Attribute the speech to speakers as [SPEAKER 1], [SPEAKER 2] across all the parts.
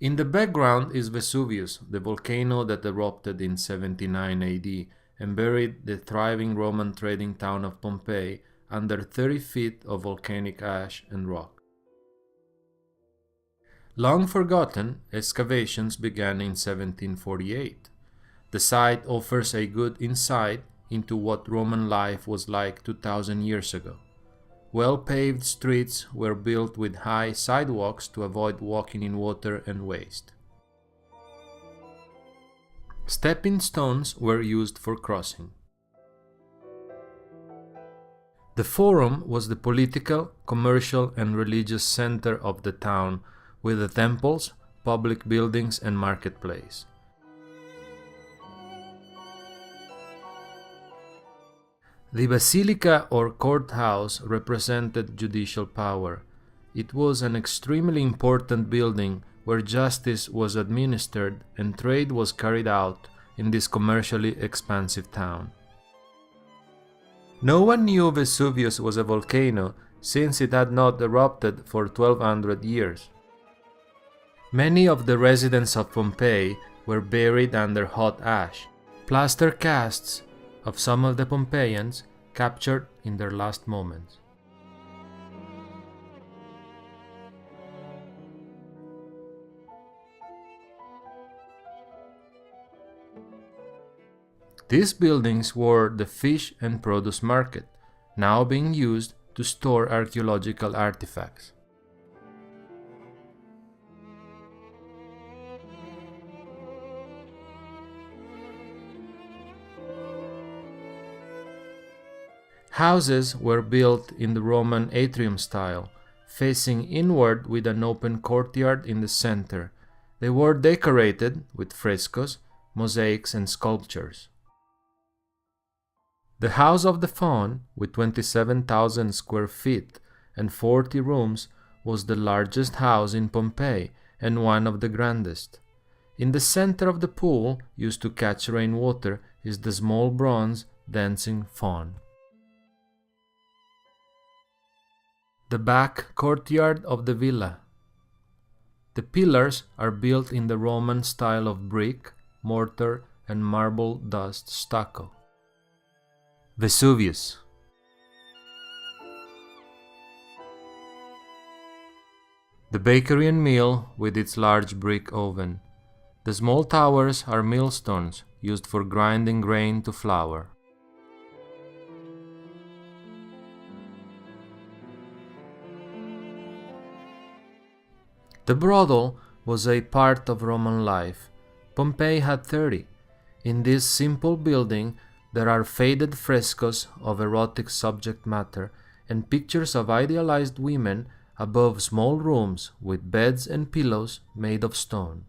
[SPEAKER 1] In the background is Vesuvius, the volcano that erupted in 79 AD and buried the thriving Roman trading town of Pompeii under 30 feet of volcanic ash and rock. Long forgotten, excavations began in 1748. The site offers a good insight into what Roman life was like 2,000 years ago. Well-paved streets were built with high sidewalks to avoid walking in water and waste. Stepping stones were used for crossing. The Forum was the political, commercial, and religious center of the town, with the temples, public buildings, and marketplace. The basilica or courthouse represented judicial power. It was an extremely important building where justice was administered and trade was carried out in this commercially expansive town. No one knew Vesuvius was a volcano since it had not erupted for 1200 years. Many of the residents of Pompeii were buried under hot ash. Plaster casts of some of the Pompeians captured in their last moments. These buildings were the fish and produce market, now being used to store archaeological artifacts. Houses were built in the Roman atrium style, facing inward with an open courtyard in the center. They were decorated with frescoes, mosaics, and sculptures. The House of the Faun, with 27,000 square feet and 40 rooms, was the largest house in Pompeii and one of the grandest. In the center of the pool, used to catch rainwater, is the small bronze dancing faun. The back courtyard of the villa. The pillars are built in the Roman style of brick, mortar, and marble dust stucco. Vesuvius. The bakery and mill with its large brick oven. The small towers are millstones used for grinding grain to flour. The brothel was a part of Roman life. Pompeii had 30. In this simple building, there are faded frescoes of erotic subject matter and pictures of idealized women above small rooms with beds and pillows made of stone.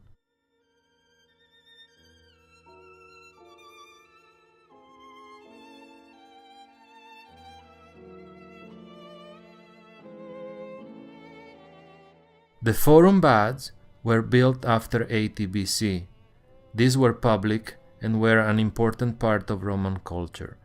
[SPEAKER 1] The Forum baths were built after 80 BC. These were public and were an important part of Roman culture.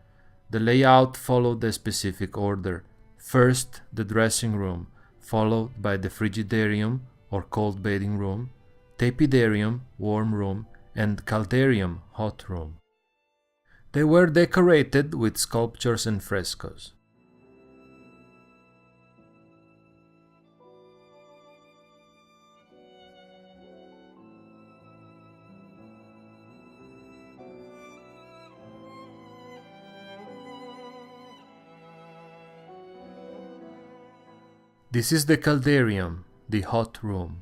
[SPEAKER 1] The layout followed a specific order. First, the dressing room, followed by the frigidarium or cold bathing room, tepidarium, warm room, and caldarium, hot room. They were decorated with sculptures and frescoes. This is the caldarium, the hot room.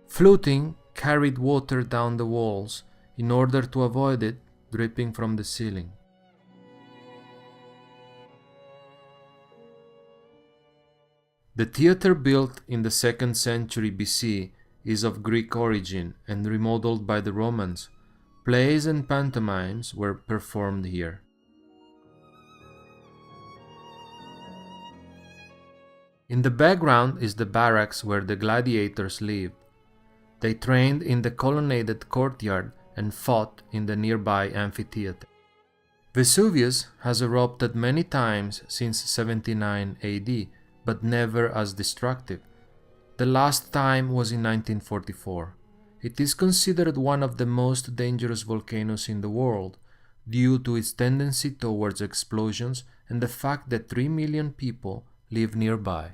[SPEAKER 1] Fluting carried water down the walls in order to avoid it dripping from the ceiling. The theater, built in the 2nd century BC, is of Greek origin and remodeled by the Romans. Plays and pantomimes were performed here. In the background is the barracks where the gladiators lived. They trained in the colonnaded courtyard and fought in the nearby amphitheater. Vesuvius has erupted many times since 79 AD, but never as destructive. The last time was in 1944. It is considered one of the most dangerous volcanoes in the world due to its tendency towards explosions and the fact that 3 million people live nearby.